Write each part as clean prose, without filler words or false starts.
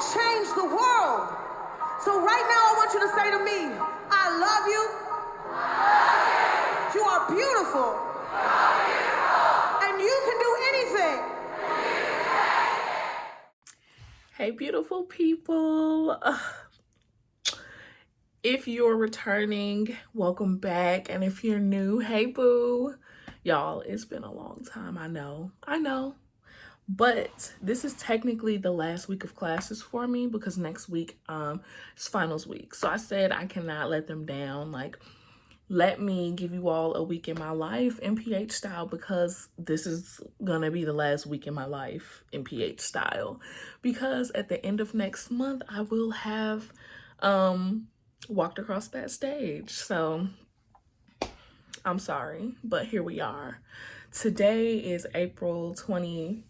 and change the world. So right now I want you to say to me, I love you. You are beautiful. And you can do anything. Hey, beautiful people. If you're returning, welcome back. And if you're new, hey, boo. Y'all, it's been a long time. I know. But this is technically the last week of classes for me because next week is finals week. So I said I cannot let them down. Like, let me give you all a week in my life in PH style because this is gonna be the last week in my life in PH style. Because at the end of next month, I will have walked across that stage. So I'm sorry, but here we are. Today is April 26th,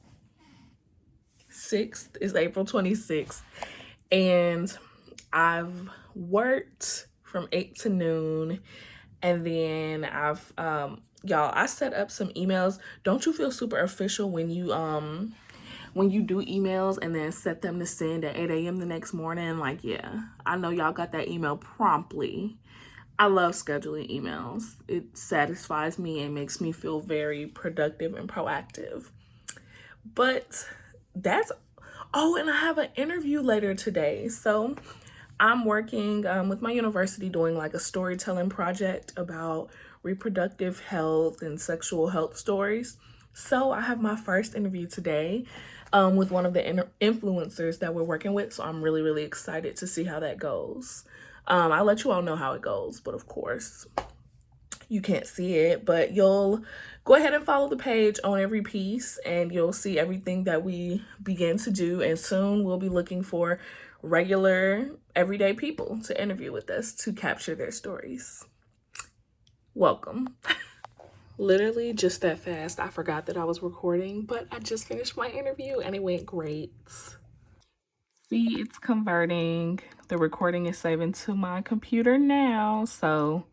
and I've worked from 8 to noon. And then I've y'all, I set up some emails. Don't you feel super official when you do emails and then set them to send at 8 a.m. the next morning? Like, yeah, I know y'all got that email promptly. I love scheduling emails. It satisfies me and makes me feel very productive and proactive. But that's, oh, and I have an interview later today. So I'm working with my university doing like a storytelling project about reproductive health and sexual health stories. So I have my first interview today with one of the influencers that we're working with. So I'm really, really excited to see how that goes. I'll let you all know how it goes, but of course you can't see it, but you'll go ahead and follow the page on every piece and you'll see everything that we begin to do. And soon we'll be looking for regular, everyday people to interview with us to capture their stories. Welcome. Literally just that fast, I forgot that I was recording, but I just finished my interview and it went great. See, it's converting. The recording is saving to my computer now, so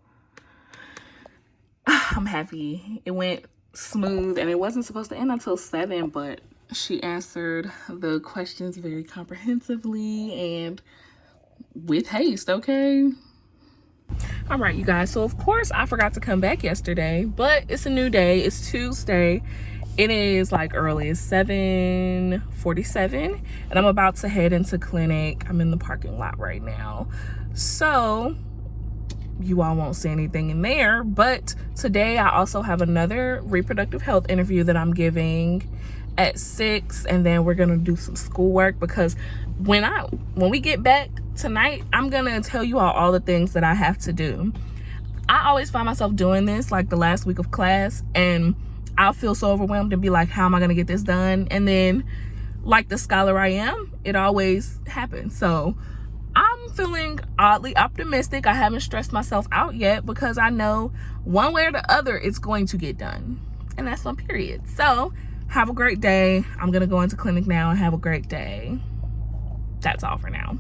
I'm happy. It went smooth and it wasn't supposed to end until 7, but she answered the questions very comprehensively and with haste, okay? All right, you guys. So, of course, I forgot to come back yesterday, but it's a new day. It's Tuesday. It is like early. It's 7:47, and I'm about to head into clinic. I'm in the parking lot right now. So you all won't see anything in there, but today I also have another reproductive health interview that I'm giving at 6, and then we're gonna do some schoolwork because when we get back tonight, I'm gonna tell you all the things that I have to do. I always find myself doing this like the last week of class, and I'll feel so overwhelmed and be like, how am I gonna get this done? And then, like the scholar I am, it always happens. So I'm feeling oddly optimistic. I haven't stressed myself out yet because I know one way or the other it's going to get done. And that's on period. So have a great day. I'm going to go into clinic now and have a great day. That's all for now.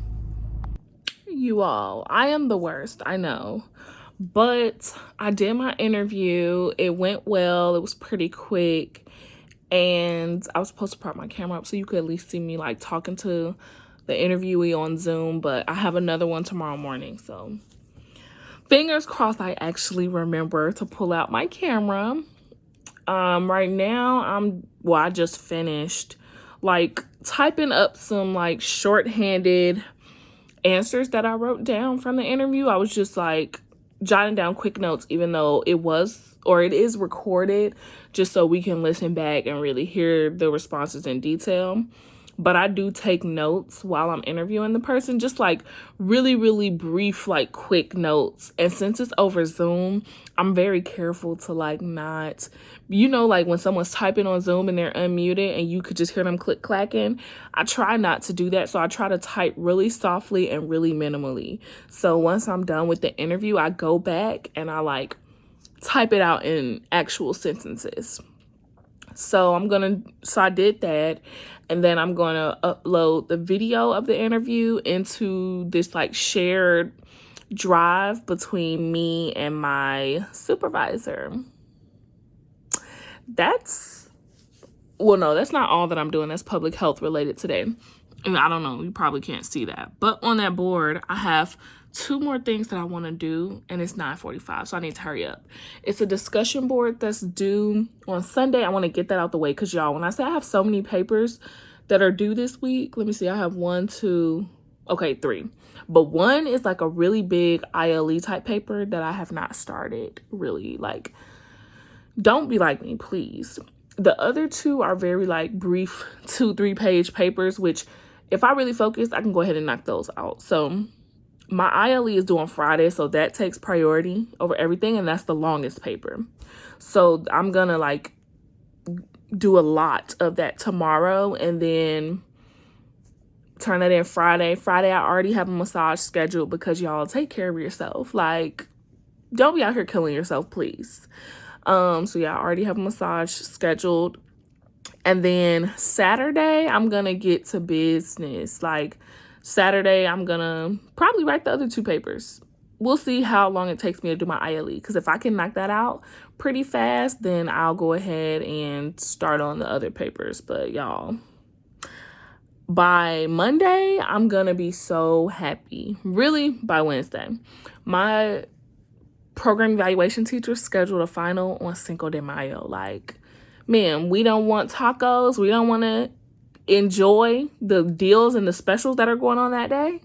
You all, I am the worst, I know. But I did my interview. It went well. It was pretty quick. And I was supposed to prop my camera up so you could at least see me like talking to the interviewee on Zoom, but I have another one tomorrow morning, so fingers crossed I actually remember to pull out my camera. Right now I just finished like typing up some like shorthanded answers that I wrote down from the interview. I was just like jotting down quick notes, even though it is recorded, just so we can listen back and really hear the responses in detail. But I do take notes while I'm interviewing the person, just like really, really brief, like quick notes. And since it's over Zoom, I'm very careful to like not, like when someone's typing on Zoom and they're unmuted and you could just hear them click clacking. I try not to do that. So I try to type really softly and really minimally. So once I'm done with the interview, I go back and I like type it out in actual sentences. So I did that, and then I'm gonna upload the video of the interview into this like shared drive between me and my supervisor. That's not all that I'm doing that's public health related today. And I don't know, you probably can't see that. But on that board, I have 2 more things that I want to do, and it's 9:45, so I need to hurry up. It's a discussion board that's due on Sunday. I want to get that out the way because, y'all, when I say I have so many papers that are due this week, let me see, I have 1, 2, okay, 3. But one is like a really big ILE type paper that I have not started, really. Like, don't be like me, please. The other 2 are very like brief 2-3 page papers, which if I really focus, I can go ahead and knock those out. So my ILE is due on Friday, so that takes priority over everything, and that's the longest paper. So I'm gonna like do a lot of that tomorrow and then turn that in Friday. Friday, I already have a massage scheduled because y'all take care of yourself. Like, don't be out here killing yourself, please. So yeah, I already have a massage scheduled. And then Saturday, I'm gonna get to business. Like, Saturday, I'm gonna probably write the other 2 papers. We'll see how long it takes me to do my ILE. Because if I can knock that out pretty fast, then I'll go ahead and start on the other papers. But y'all, by Monday, I'm gonna be so happy. Really, by Wednesday. My program evaluation teacher scheduled a final on Cinco de Mayo. Like, man, we don't want tacos. We don't want to enjoy the deals and the specials that are going on that day.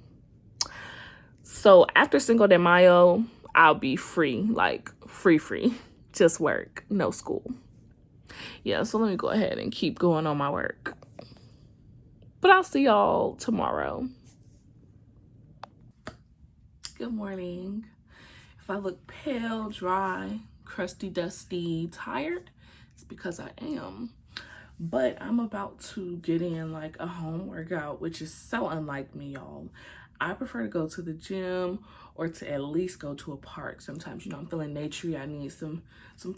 So after Cinco de Mayo, I'll be free, like free, just work, no school. Yeah, so let me go ahead and keep going on my work. But I'll see y'all tomorrow. Good morning. If I look pale, dry, crusty, dusty, tired, it's because I am. But I'm about to get in like a home workout, which is so unlike me, y'all. I prefer to go to the gym or to at least go to a park. Sometimes, you know, I'm feeling naturey. I need some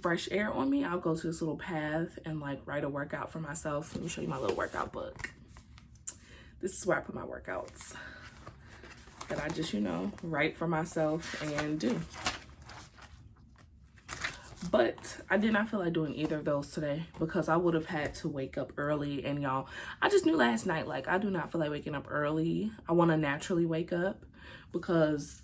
fresh air on me. I'll go to this little path and like write a workout for myself. Let me show you my little workout book. This is where I put my workouts that I just, you know, write for myself and do. But I did not feel like doing either of those today because I would have had to wake up early. And y'all, I just knew last night, like, I do not feel like waking up early. I want to naturally wake up because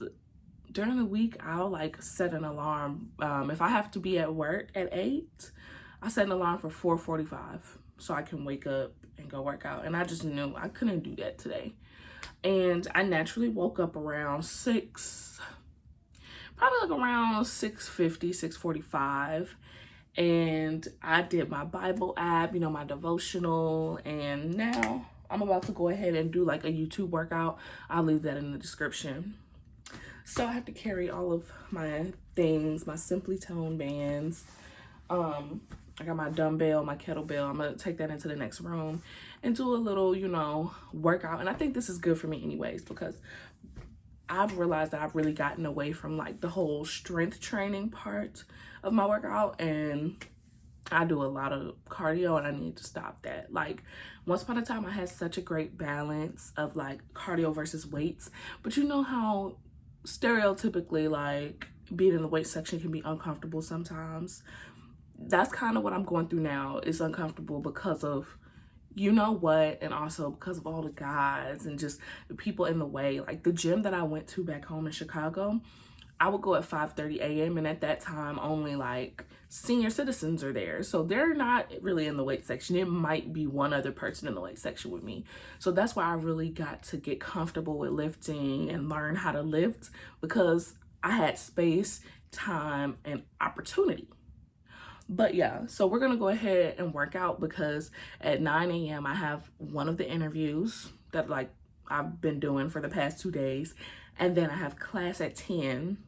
during the week, I'll like set an alarm. If I have to be at work at 8, I set an alarm for 4:45 so I can wake up and go work out. And I just knew I couldn't do that today. And I naturally woke up around 6, probably like around 6:50, 6:45. And I did my Bible app, you know, my devotional. And now I'm about to go ahead and do like a YouTube workout. I'll leave that in the description. So I have to carry all of my things, my Simply Tone bands. I got my dumbbell, my kettlebell. I'm going to take that into the next room and do a little, you know, workout. And I think this is good for me anyways because I've realized that I've really gotten away from like the whole strength training part of my workout. And I do a lot of cardio and I need to stop that. Like, once upon a time, I had such a great balance of like cardio versus weights. But you know how stereotypically like being in the weight section can be uncomfortable sometimes. That's kind of what I'm going through now. It's uncomfortable because of you know what, and also because of all the guys and just the people in the way. Like the gym that I went to back home in Chicago, I would go at 5:30 a.m. and at that time only like senior citizens are there, so they're not really in the weight section. It might be one other person in the weight section with me. So that's why I really got to get comfortable with lifting and learn how to lift because I had space, time, and opportunity. But yeah, so we're gonna go ahead and work out because at 9 a.m. I have one of the interviews that like I've been doing for the past 2 days, and then I have class at 10,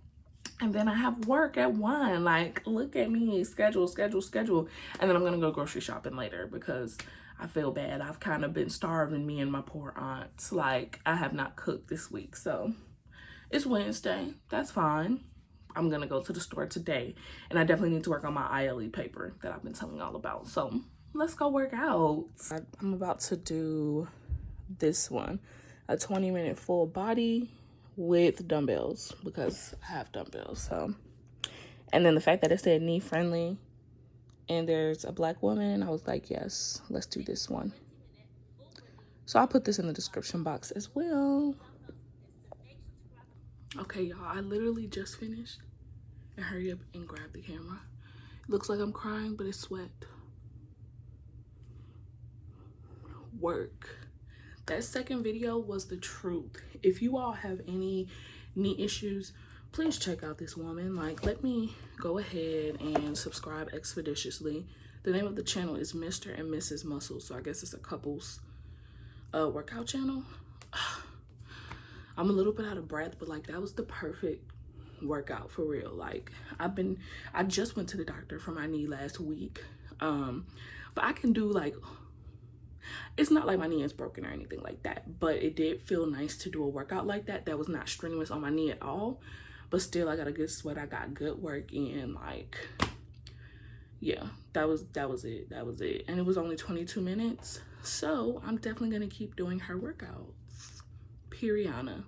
and then I have work at 1. Like, look at me, schedule. And then I'm gonna go grocery shopping later because I feel bad. I've kind of been starving, me and my poor aunt. Like, I have not cooked this week, so it's Wednesday. That's fine. I'm gonna go to the store today, and I definitely need to work on my ILE paper that I've been telling y'all about. So let's go work out. I'm about to do this one, a 20-minute full body with dumbbells because I have dumbbells. So, and then the fact that it said knee friendly and there's a black woman, I was like, yes, let's do this one. So I'll put this in the description box as well. Okay, y'all, I literally just finished. And hurry up and grab the camera. It looks like I'm crying, but it's sweat. Work. That second video was the truth. If you all have any knee issues, please check out this woman. Like, let me go ahead and subscribe expeditiously. The name of the channel is Mr. and Mrs. Muscle, so I guess it's a couple's workout channel. I'm a little bit out of breath, but like that was the perfect workout for real. Like I just went to the doctor for my knee last week, but I can do like, it's not like my knee is broken or anything like that, but it did feel nice to do a workout like that that was not strenuous on my knee at all. But still, I got a good sweat, I got good work in. Like, yeah, that was it. And it was only 22 minutes, so I'm definitely gonna keep doing her workouts, Periana.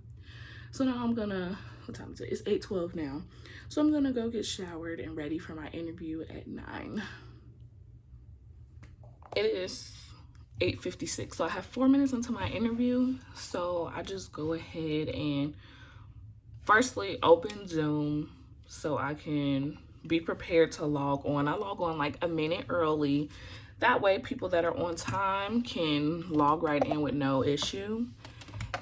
So now I'm gonna, what time is it? It's 8:12 now. So I'm gonna go get showered and ready for my interview at 9. It is 8:56, so I have 4 minutes until my interview. So I just go ahead and firstly open Zoom so I can be prepared to log on. I log on like a minute early. That way people that are on time can log right in with no issue.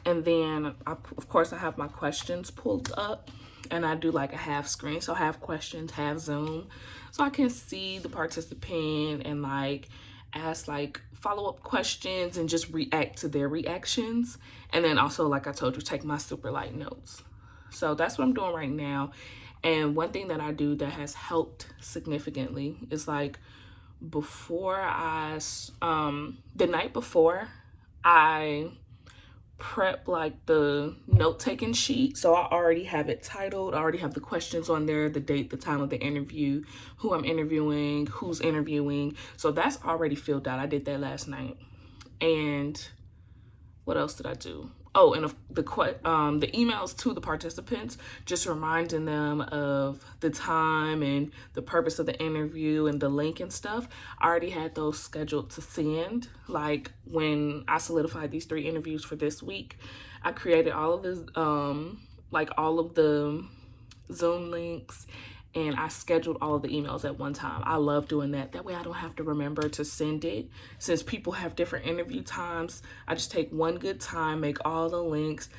And then, of course, I have my questions pulled up and I do like a half screen. So half questions, half Zoom. So I can see the participant and like ask like follow-up questions and just react to their reactions. And then also, like I told you, take my super light notes. So that's what I'm doing right now. And one thing that I do that has helped significantly is like before the night before, I prep like the note-taking sheet. So I already have it titled. I already have the questions on there, the date, the time of the interview, who I'm interviewing, who's interviewing. So that's already filled out. I did that last night. And what else did I do? Oh, and the emails to the participants, just reminding them of the time and the purpose of the interview and the link and stuff. I already had those scheduled to send. Like when I solidified these 3 interviews for this week, I created all of this, like all of the Zoom links, and I scheduled all of the emails at one time. I love doing that. That way I don't have to remember to send it. Since people have different interview times, I just take one good time, make all the links,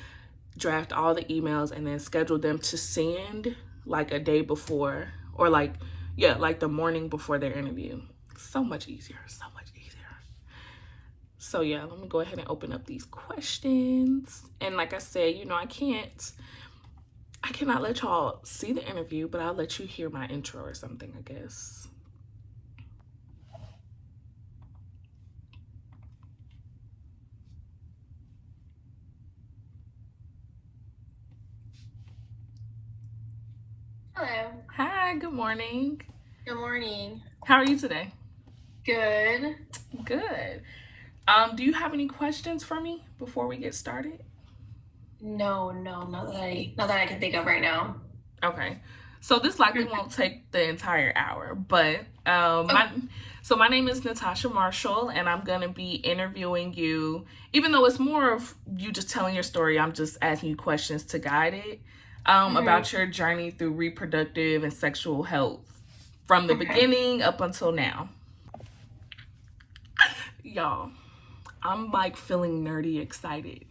draft all the emails, and then schedule them to send like a day before, or like, yeah, like the morning before their interview. So much easier, so much easier. So yeah, let me go ahead and open up these questions. And like I said, you know, I cannot let y'all see the interview, but I'll let you hear my intro or something, I guess. Hello. Hi, good morning. Good morning. How are you today? Good. Good. Do you have any questions for me before we get started? No, not that I can think of right now. Okay. So this likely won't take the entire hour, but my name is Natasha Marshall, and I'm gonna be interviewing you. Even though it's more of you just telling your story, I'm just asking you questions to guide it about your journey through reproductive and sexual health from the beginning up until now. Y'all, I'm like feeling nerdy excited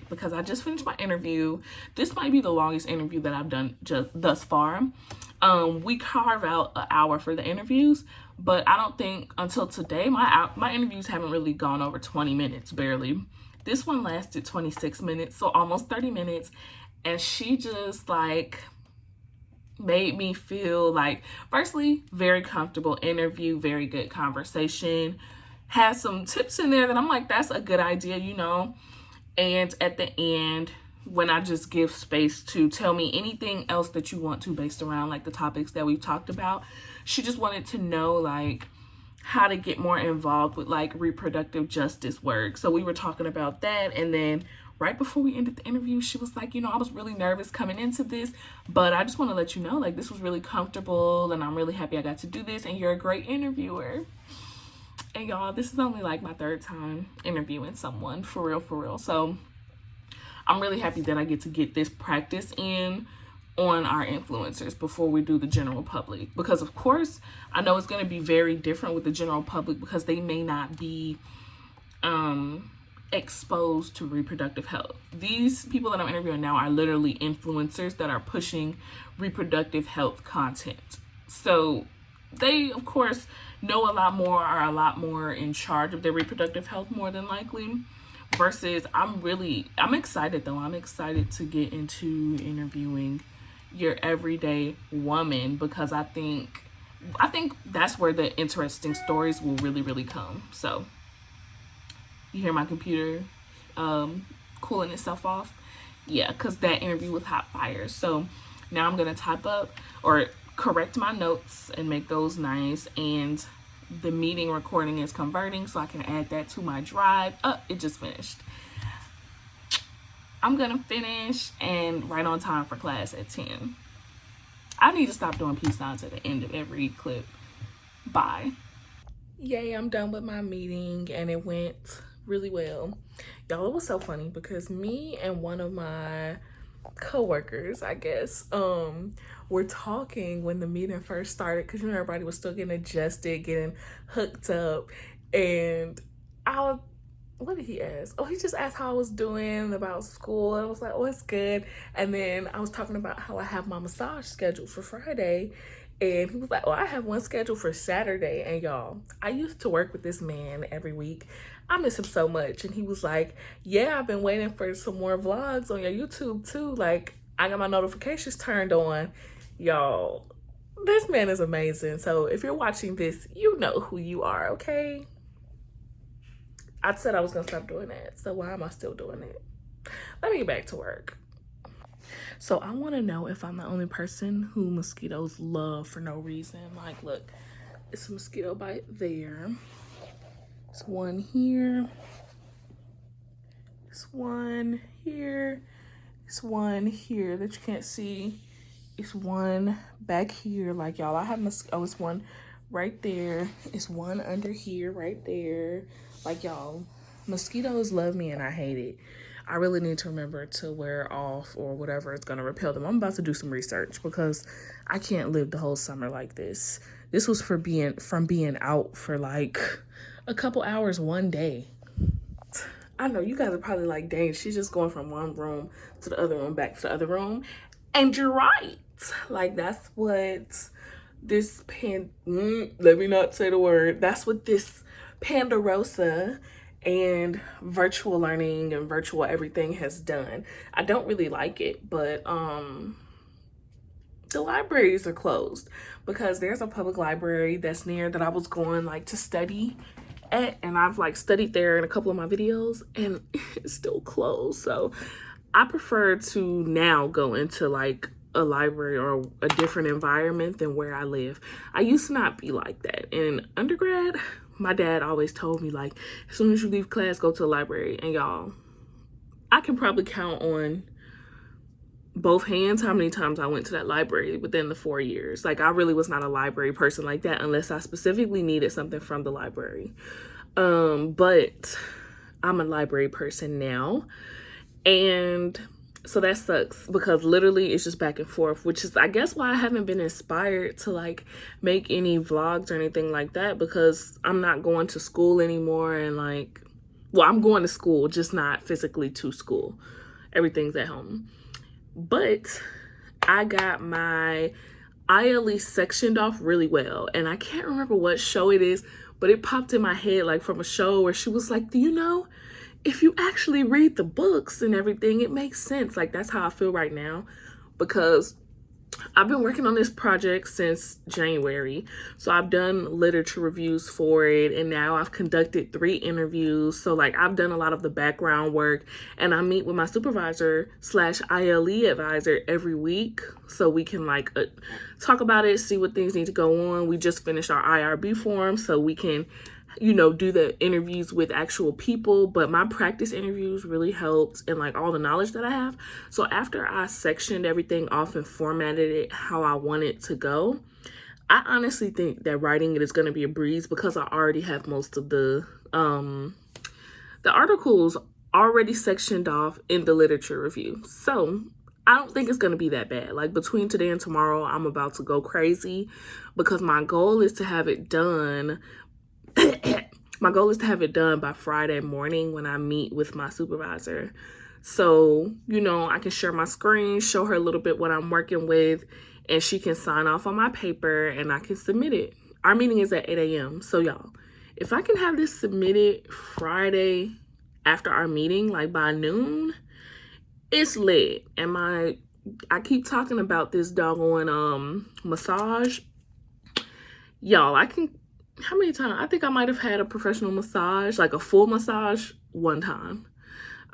because I just finished my interview. This might be the longest interview that I've done just thus far. We carve out an hour for the interviews, but I don't think until today my interviews haven't really gone over 20 minutes, barely. This one lasted 26 minutes, so almost 30 minutes, and she just like made me feel like, firstly, very comfortable interview, very good conversation. Had some tips in there that I'm like, that's a good idea, you know. And at the end, when I just give space to tell me anything else that you want to based around like the topics that we've talked about, she just wanted to know like how to get more involved with like reproductive justice work. So we were talking about that, and then right before we ended the interview, she was like, you know, I was really nervous coming into this, but I just want to let you know like this was really comfortable and I'm really happy I got to do this, and you're a great interviewer. And y'all, this is only like my 3rd time interviewing someone, for real. So I'm really happy that I get to get this practice in on our influencers before we do the general public, because of course I know it's going to be very different with the general public because they may not be exposed to reproductive health. These people that I'm interviewing now are literally influencers that are pushing reproductive health content, so they of course know a lot more, are a lot more in charge of their reproductive health more than likely, versus I'm excited though. I'm excited to get into interviewing your everyday woman, because I think that's where the interesting stories will really come. So you hear my computer cooling itself off? Yeah, because that interview was hot fire. So now I'm gonna type up or correct my notes and make those nice, and the meeting recording is converting, so I can add that to my drive. It just finished. I'm gonna finish and right on time for class at 10. I need to stop doing peace signs at the end of every clip. Bye. Yay, I'm done with my meeting and it went really well. Y'all, it was so funny because me and one of my co-workers, I guess, were talking when the meeting first started, because everybody was still getting adjusted, getting hooked up, and what did he ask? Oh, he just asked how I was doing, about school, and I was like, oh, it's good. And then I was talking about how I have my massage scheduled for Friday, and he was like, oh, I have one scheduled for Saturday. And y'all, I used to work with this man every week. I miss him so much. And he was like, yeah, I've been waiting for some more vlogs on your YouTube too. Like, I got my notifications turned on. Y'all, this man is amazing. So if you're watching this, you know who you are, okay? I said I was gonna stop doing that, so why am I still doing it? Let me get back to work. So I want to know if I'm the only person who mosquitoes love for no reason. Like, look, it's a mosquito bite there. It's one here. It's one here. It's one here that you can't see. It's one back here. Like, y'all, I have mosquito. Oh, it's one right there. It's one under here, right there. Like, y'all, mosquitoes love me and I hate it. I really need to remember to wear off or whatever is going to repel them. I'm about to do some research because I can't live the whole summer like this. This was from being out for like a couple hours one day. I know you guys are probably like, dang, she's just going from one room to the other room, back to the other room. And you're right. Like, that's what this let me not say the word. That's what this Pandarosa and virtual learning and virtual everything has done. I don't really like it, but the libraries are closed because there's a public library that's near that I was going like to study at, and I've like studied there in a couple of my videos, and it's still closed. So I prefer to now go into like a library or a different environment than where I live. I used to not be like that. In undergrad, my dad always told me, like, as soon as you leave class, go to the library. And y'all, I can probably count on both hands how many times I went to that library within the 4 years. Like, I really was not a library person like that unless I specifically needed something from the library. But I'm a library person now. And so that sucks because literally it's just back and forth, which is, I guess, why I haven't been inspired to like make any vlogs or anything like that, because I'm not going to school anymore. And like, well, I'm going to school, just not physically to school. Everything's at home. But I got my ILE sectioned off really well. And I can't remember what show it is, but it popped in my head like from a show where she was like, do you know, if you actually read the books and everything, it makes sense. Like, that's how I feel right now, because I've been working on this project since January. So I've done literature reviews for it, and now I've conducted 3 interviews. So like, I've done a lot of the background work, and I meet with my supervisor / ILE advisor every week so we can like talk about it, see what things need to go on. We just finished our IRB form so we can, you know, do the interviews with actual people. But my practice interviews really helped, and like all the knowledge that I have. So after I sectioned everything off and formatted it how I want it to go, I honestly think that writing it is going to be a breeze because I already have most of the articles already sectioned off in the literature review. So I don't think it's going to be that bad. Like between today and tomorrow, I'm about to go crazy because my goal is to have it done. My goal is to have it done by Friday morning when I meet with my supervisor. So, you know, I can share my screen, show her a little bit what I'm working with, and she can sign off on my paper and I can submit it. Our meeting is at 8 a.m. So y'all, if I can have this submitted Friday after our meeting, like by noon, it's lit. And I keep talking about this doggone massage. Y'all, how many times? I think I might have had a professional massage, like a full massage, one time.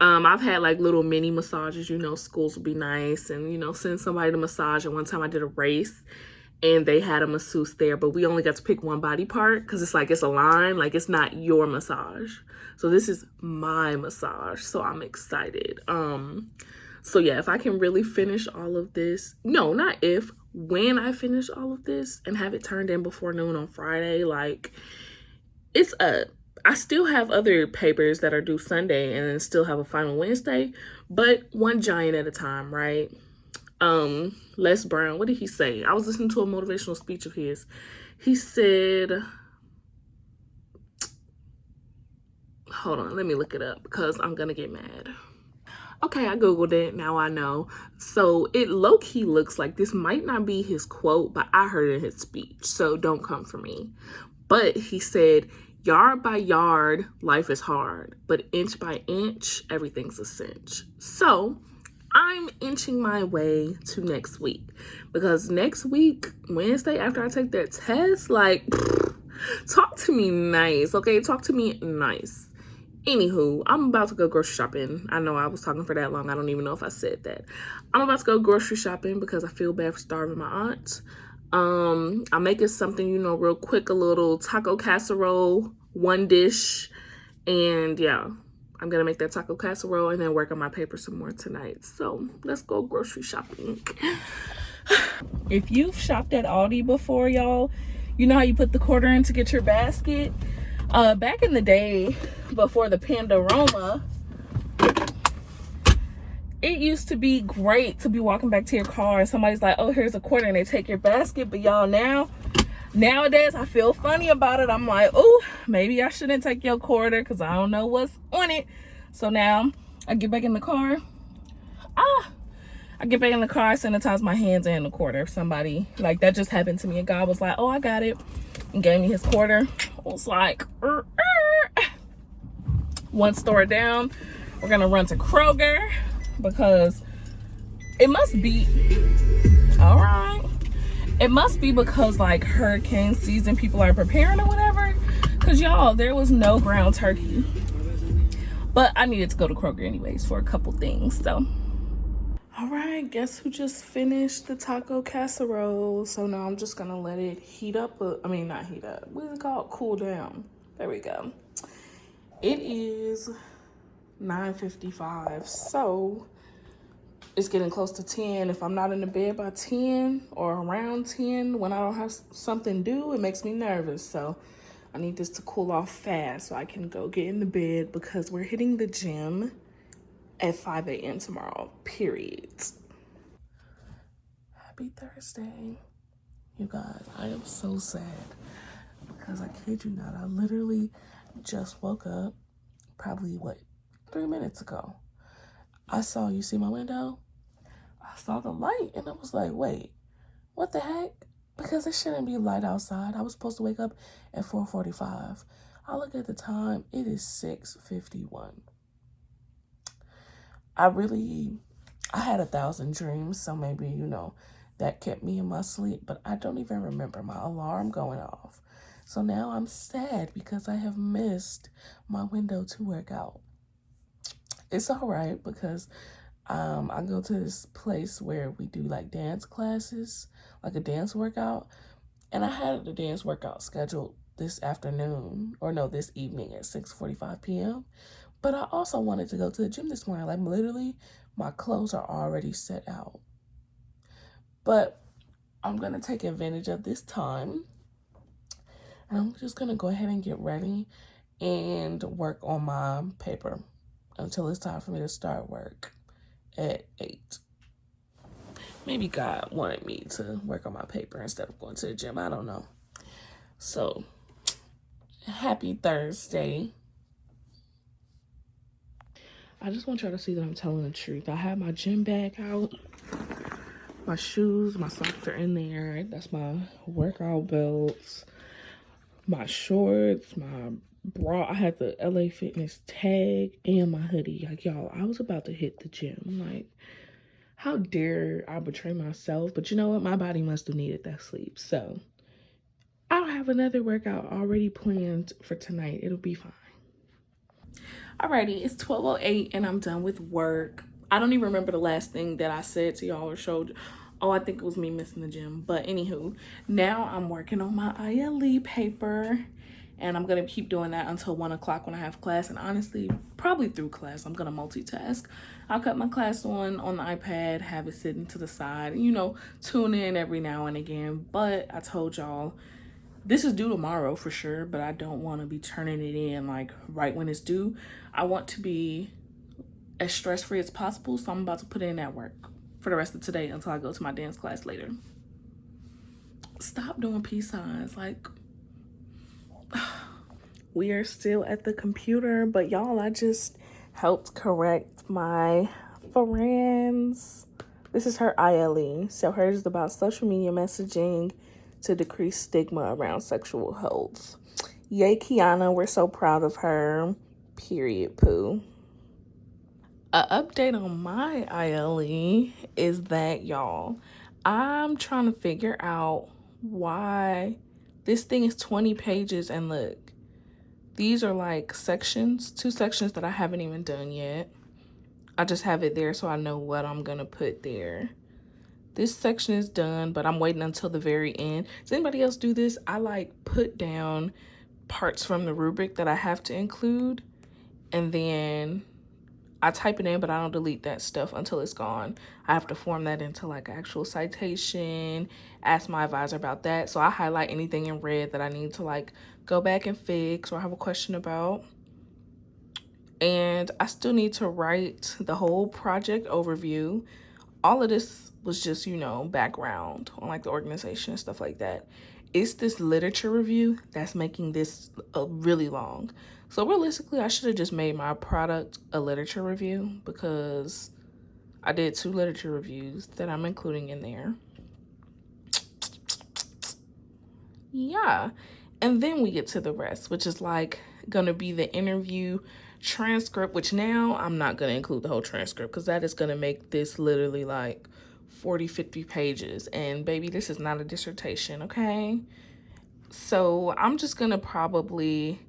I've had like little mini massages, you know, schools would be nice and, you know, send somebody to massage. And one time I did a race and they had a masseuse there, but we only got to pick one body part because it's like, it's a line, like it's not your massage. So this is my massage. So I'm excited. So yeah, if I can really finish all of this, no, not if, when I finish all of this and have it turned in before noon on Friday, like it's up. I still have other papers that are due Sunday and then still have a final Wednesday, but one giant at a time, right? Les Brown, what did he say? I was listening to a motivational speech of his. He said, hold on, let me look it up because I'm gonna get mad. Okay, I Googled it, now I know. So it low-key looks like this might not be his quote, but I heard it in his speech, so don't come for me. But he said, yard by yard, life is hard, but inch by inch, everything's a cinch. So I'm inching my way to next week because next week, Wednesday, after I take that test, like, talk to me nice, okay? Talk to me nice. Anywho, I'm about to go grocery shopping. I know I was talking for that long. I don't even know if I said that. I'm about to go grocery shopping because I feel bad for starving my aunt. I'm making something, you know, real quick, a little taco casserole, one dish. And yeah, I'm gonna make that taco casserole and then work on my paper some more tonight. So let's go grocery shopping. If you've shopped at Aldi before, y'all, you know how you put the quarter in to get your basket? Back in the day, before the Pandorama, it used to be great to be walking back to your car and somebody's like, oh, here's a quarter, and they take your basket. But y'all, nowadays, I feel funny about it. I'm like, oh, maybe I shouldn't take your quarter because I don't know what's on it. So now I get back in the car. I get back in the car, I sanitize my hands and the quarter. Somebody, like, that just happened to me. A guy was like, oh, I got it, and gave me his quarter. I was like, One store down, we're gonna run to Kroger because it must be, all right, it must be because like hurricane season, people are preparing or whatever. Because y'all, there was no ground turkey, but I needed to go to Kroger anyways for a couple things. So all right, guess who just finished the taco casserole? So now I'm just gonna let it heat up. Not heat up. What is it called? Cool down. There we go. It is 9:55, so it's getting close to 10. If I'm not in the bed by 10 or around 10, when I don't have something due, it makes me nervous. So I need this to cool off fast so I can go get in the bed because we're hitting the gym at 5 a.m. tomorrow, period. Happy Thursday. You guys, I am so sad because I kid you not, I literally just woke up probably, 3 minutes ago. You see my window? I saw the light and I was like, wait, what the heck? Because it shouldn't be light outside. I was supposed to wake up at 4:45. I look at the time, it is 6:51. I had 1,000 dreams, so maybe, that kept me in my sleep, but I don't even remember my alarm going off. So now I'm sad because I have missed my window to work out. It's all right because I go to this place where we do like dance classes, like a dance workout, and I had the dance workout scheduled this evening at 6:45 p.m. But I also wanted to go to the gym this morning. Like literally, my clothes are already set out. But I'm gonna take advantage of this time. And I'm just gonna go ahead and get ready and work on my paper until it's time for me to start work at 8. Maybe God wanted me to work on my paper instead of going to the gym. I don't know. So, happy Thursday. I just want y'all to see that I'm telling the truth. I have my gym bag out. My shoes, my socks are in there. That's my workout belts. My shorts, my bra. I had the LA Fitness tag and my hoodie. Like, y'all, I was about to hit the gym. Like, how dare I betray myself? But you know what? My body must have needed that sleep. So, I'll have another workout already planned for tonight. It'll be fine. Alrighty, it's 12:08 and I'm done with work. I don't even remember the last thing that I said to y'all or showed. Oh, I think it was me missing the gym. But anywho, now I'm working on my ILE paper. And I'm going to keep doing that until 1 o'clock when I have class. And honestly, probably through class, I'm going to multitask. I'll cut my class on the iPad, have it sitting to the side, you know, tune in every now and again. But I told y'all, this is due tomorrow for sure, but I don't want to be turning it in like right when it's due. I want to be as stress-free as possible, so I'm about to put in that work for the rest of today until I go to my dance class later. Stop doing peace signs, like... We are still at the computer, but y'all, I just helped correct my friends. This is her ILE. So hers is about social media messaging to decrease stigma around sexual health. Yay, Kiana, we're so proud of her. Period, poo. An update on my ILE is that, y'all, I'm trying to figure out why this thing is 20 pages and look, these are like sections, 2 sections that I haven't even done yet. I just have it there so I know what I'm gonna put there. This section is done, but I'm waiting until the very end. Does anybody else do this? I like put down parts from the rubric that I have to include, and then I type it in, but I don't delete that stuff until it's gone. I have to form that into like actual citation, ask my advisor about that. So I highlight anything in red that I need to like go back and fix or have a question about. And I still need to write the whole project overview. All of this was just, you know, background on like the organization and stuff like that. It's this literature review that's making this really long. So realistically, I should have just made my product a literature review because I did 2 literature reviews that I'm including in there. Yeah. And then we get to the rest, which is like gonna be the interview transcript, which now I'm not gonna include the whole transcript because that is gonna make this literally like 40-50 pages. And baby, this is not a dissertation, okay? So I'm just gonna probably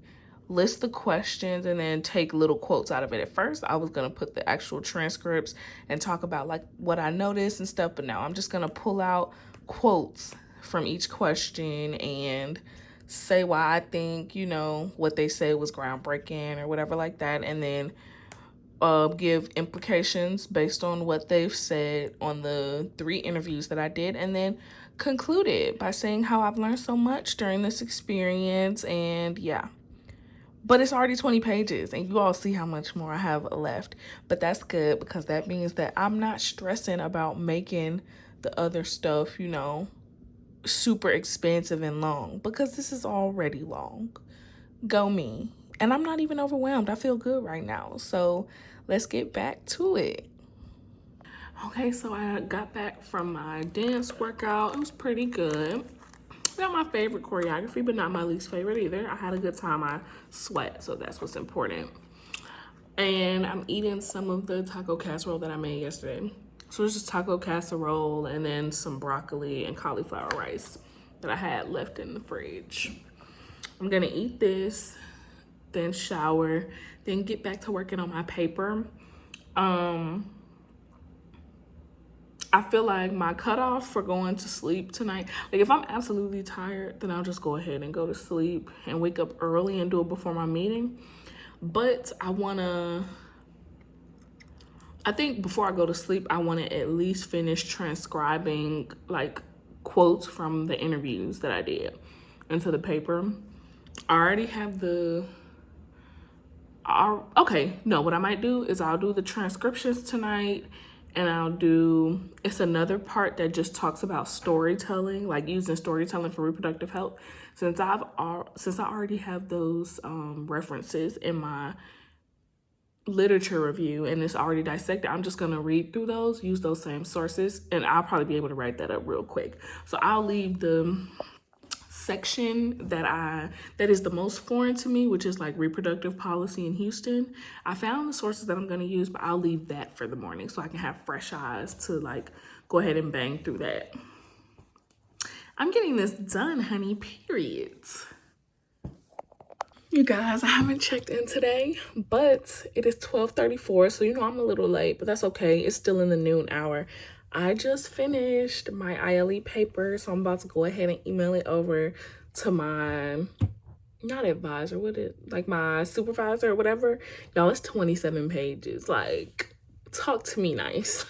list the questions and then take little quotes out of it. At first, I was gonna put the actual transcripts and talk about like what I noticed and stuff, but now I'm just gonna pull out quotes from each question and say why I think, you know, what they said was groundbreaking or whatever like that, and then give implications based on what they've said on the 3 interviews that I did, and then conclude it by saying how I've learned so much during this experience. And yeah, but it's already 20 pages and you all see how much more I have left. But that's good because that means that I'm not stressing about making the other stuff, you know, super expensive and long because this is already long. Go me. And I'm not even overwhelmed. I feel good right now. So let's get back to it. Okay, so I got back from my dance workout. It was pretty good. Not my favorite choreography, but not my least favorite either. I had a good time. I sweat, so that's what's important. And I'm eating some of the taco casserole that I made yesterday. So it's just taco casserole and then some broccoli and cauliflower rice that I had left in the fridge. I'm gonna eat this, then shower, then get back to working on my paper. I feel like my cutoff for going to sleep tonight, like if I'm absolutely tired, then I'll just go ahead and go to sleep and wake up early and do it before my meeting. But I think before I go to sleep, I wanna at least finish transcribing like quotes from the interviews that I did into the paper. I already have what I might do is I'll do the transcriptions tonight, and it's another part that just talks about storytelling, like using storytelling for reproductive health. Since I already have those references in my literature review and it's already dissected, I'm just going to read through those, use those same sources, and I'll probably be able to write that up real quick. So I'll leave the section that is the most foreign to me, which is like reproductive policy in Houston. I found the sources that I'm going to use, but I'll leave that for the morning so I can have fresh eyes to like go ahead and bang through that. I'm getting this done, honey, period. You guys, I haven't checked in today, but it is 12:34, so I'm a little late, but that's okay. It's still in the noon hour. I just finished my ILE paper, so I'm about to go ahead and email it over to my, not advisor, my supervisor or whatever. Y'all, it's 27 pages. Like, talk to me nice.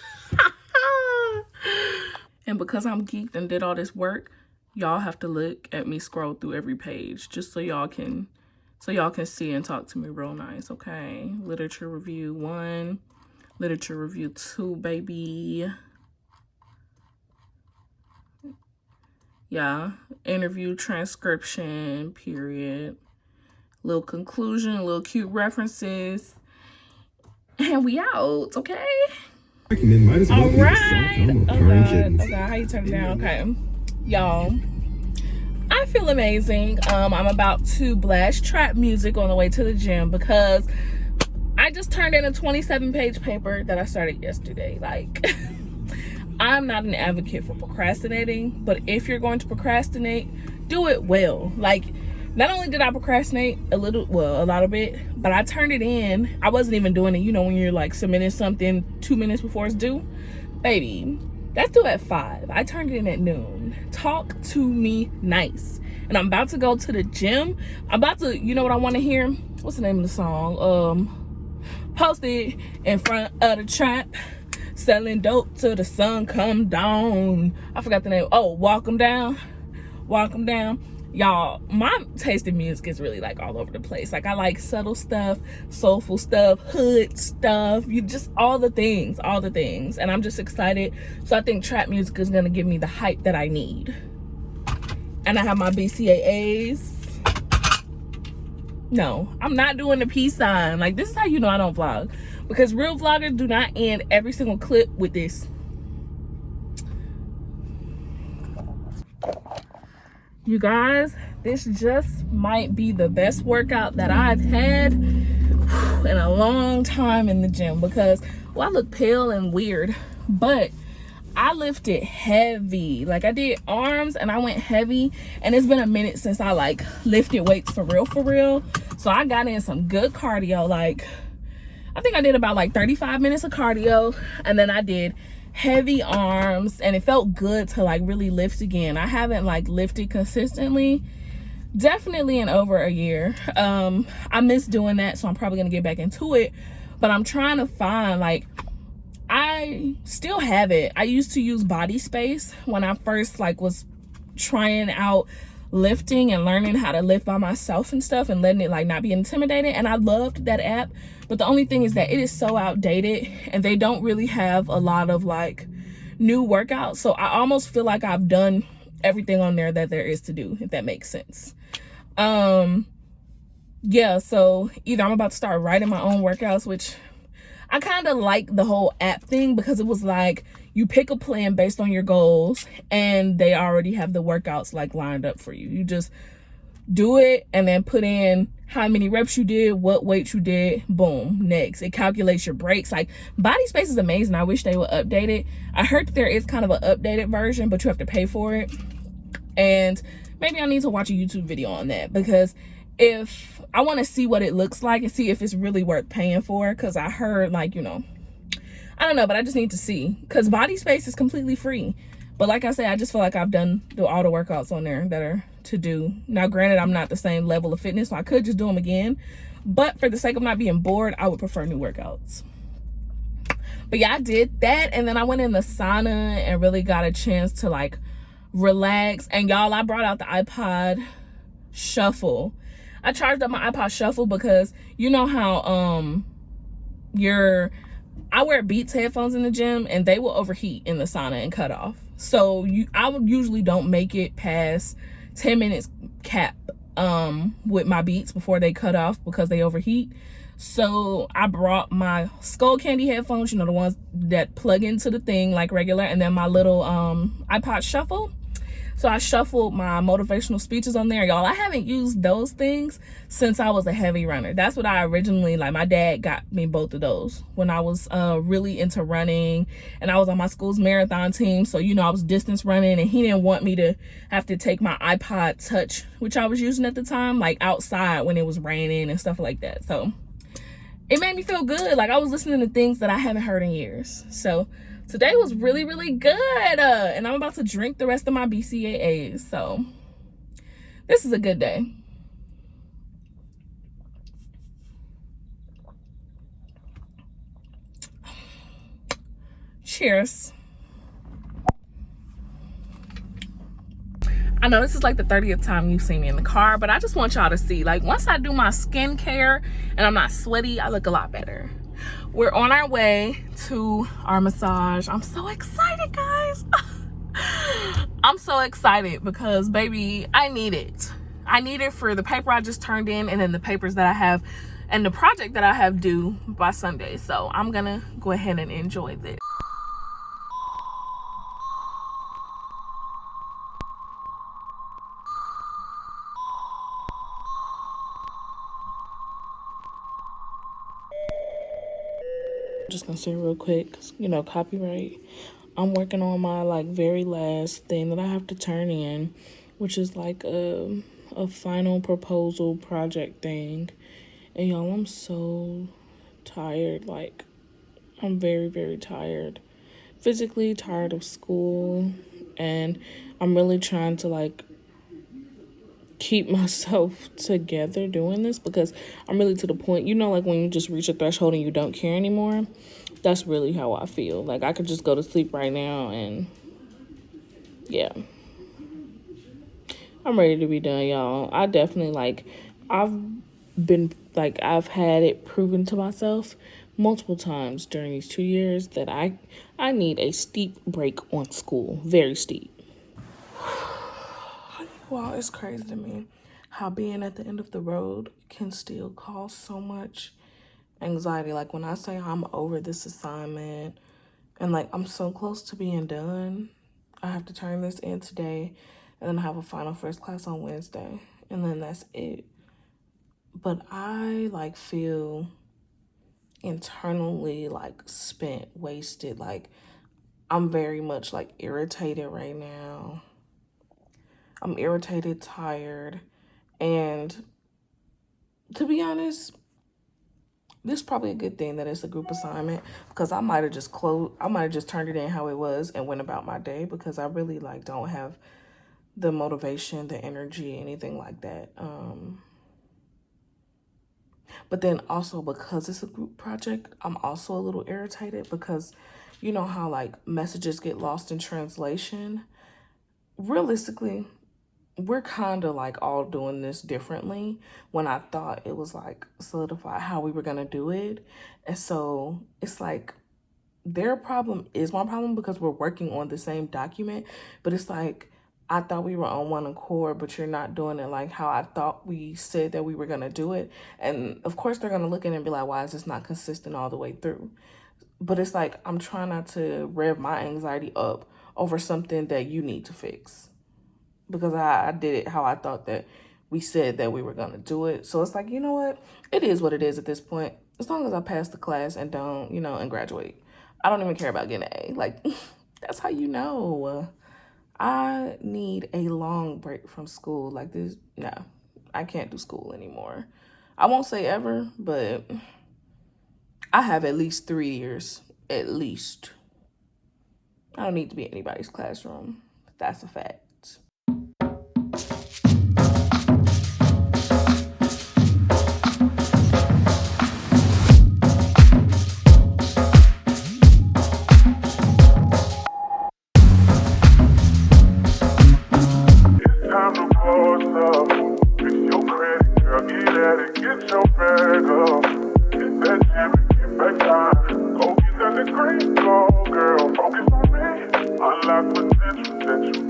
And because I'm geeked and did all this work, y'all have to look at me scroll through every page just so y'all can see and talk to me real nice, okay? Literature review 1, literature review 2, baby. Yeah, interview transcription, period. Little conclusion, little cute references. And we out, okay? All right. Oh God, how you turn it down? Okay. Y'all, I feel amazing. I'm about to blast trap music on the way to the gym because I just turned in a 27-page paper that I started yesterday. Like, I'm not an advocate for procrastinating, but if you're going to procrastinate, do it well. Like, not only did I procrastinate a lot of it, but I turned it in. I wasn't even doing it, when you're like submitting something 2 minutes before it's due. Baby, that's due at 5. I turned it in at noon. Talk to me nice. And I'm about to go to the gym. I'm about to, you know what I want to hear? What's the name of the song? Posted in front of the trap, selling dope till the sun come down. I forgot the name. Oh, walk 'em down. Y'all, my taste in music is really like all over the place. Like, I like subtle stuff, soulful stuff, hood stuff, just all the things. And I'm just excited. So I think trap music is gonna give me the hype that I need. And I have my BCAAs. No, I'm not doing the peace sign. Like, this is how you know I don't vlog. Because real vloggers do not end every single clip with this. You guys, this just might be the best workout that I've had in a long time in the gym because, I look pale and weird, but I lifted heavy. Like, I did arms and I went heavy, and it's been a minute since I like lifted weights for real. So I got in some good cardio. Like, I think I did about like 35 minutes of cardio, and then I did heavy arms, and it felt good to like really lift again. I haven't like lifted consistently definitely in over a year. I miss doing that, so I'm probably gonna get back into it, but I'm trying to find, like, I still have it. I used to use Body Space when I first like was trying out lifting and learning how to lift by myself and stuff and letting it like not be intimidated, and I loved that app. But the only thing is that it is so outdated and they don't really have a lot of like new workouts, so I almost feel like I've done everything on there that there is to do, if that makes sense. Yeah, so either I'm about to start writing my own workouts, which I kind of like the whole app thing because it was like you pick a plan based on your goals and they already have the workouts like lined up for you. You just do it and then put in how many reps you did, what weight you did, boom, next. It calculates your breaks. Like, Body Space is amazing. I wish they would update it. I heard that there is kind of an updated version, but you have to pay for it. And maybe I need to watch a YouTube video on that, because if I want to see what it looks like and see if it's really worth paying for, because I heard, like, you know, I don't know, but I just need to see, because Body Space is completely free. But like I said, I just feel like I've done all the workouts on there that are to do. Now, granted, I'm not the same level of fitness, so I could just do them again. But for the sake of not being bored, I would prefer new workouts. But yeah, I did that. And then I went in the sauna and really got a chance to like relax. And y'all, I brought out the iPod Shuffle. I charged up my iPod Shuffle because you know how I wear Beats headphones in the gym and they will overheat in the sauna and cut off. So I would usually don't make it past 10 minutes cap with my Beats before they cut off because they overheat. So I brought my Skull Candy headphones, you know, the ones that plug into the thing like regular, and then my little iPod Shuffle. So I shuffled my motivational speeches on there. Y'all, I haven't used those things since I was a heavy runner. That's what I originally, like, my dad got me both of those when I was really into running, and I was on my school's marathon team. So, you know, I was distance running, and he didn't want me to have to take my iPod Touch, which I was using at the time, like outside when it was raining and stuff like that. So it made me feel good. Like I was listening to things that I haven't heard in years. So today was really, really good. And I'm about to drink the rest of my BCAAs. So this is a good day. Cheers. I know this is like the 30th time you've seen me in the car, but I just want y'all to see, like, once I do my skincare and I'm not sweaty, I look a lot better. We're on our way to our massage. I'm so excited, guys. I'm so excited because, baby, I need it. I need it for the paper I just turned in and then the papers that I have and the project that I have due by Sunday. So I'm gonna go ahead and enjoy this. Just gonna say real quick, you know, copyright. I'm working on my like very last thing that I have to turn in, which is like a final proposal project thing. And y'all, I'm so tired. Like, I'm very, very tired. Physically tired of school, and I'm really trying to like keep myself together doing this because I'm really to the point, you know, like when you just reach a threshold and you don't care anymore. That's really how I feel. Like I could just go to sleep right now, and yeah, I'm ready to be done, y'all. I definitely I've had it proven to myself multiple times during these 2 years that I need a steep break on school. Very steep. Wow, it's crazy to me how being at the end of the road can still cause so much anxiety. Like when I say I'm over this assignment and like I'm so close to being done, I have to turn this in today and then I have a final first class on Wednesday and then that's it. But I like feel internally like spent, wasted. Like I'm very much like irritated right now. I'm irritated, tired, and to be honest, this is probably a good thing that it's a group assignment because I might have just turned it in how it was and went about my day because I really like don't have the motivation, the energy, anything like that. But then also because it's a group project, I'm also a little irritated because you know how like messages get lost in translation. Realistically, we're kind of like all doing this differently when I thought it was like solidified how we were going to do it. And so it's like their problem is my problem because we're working on the same document, but it's like I thought we were on one accord, but you're not doing it like how I thought we said that we were going to do it. And of course they're going to look at it and be like, why is this not consistent all the way through? But it's like I'm trying not to rev my anxiety up over something that you need to fix. Because I did it how I thought that we said that we were going to do it. So it's like, you know what? It is what it is at this point. As long as I pass the class and don't, you know, and graduate. I don't even care about getting an A. Like, that's how you know. I need a long break from school. Like this, no. I can't do school anymore. I won't say ever, but I have at least 3 years. At least. I don't need to be in anybody's classroom. That's a fact. the green, go girl, focus on me. Unlock potential that you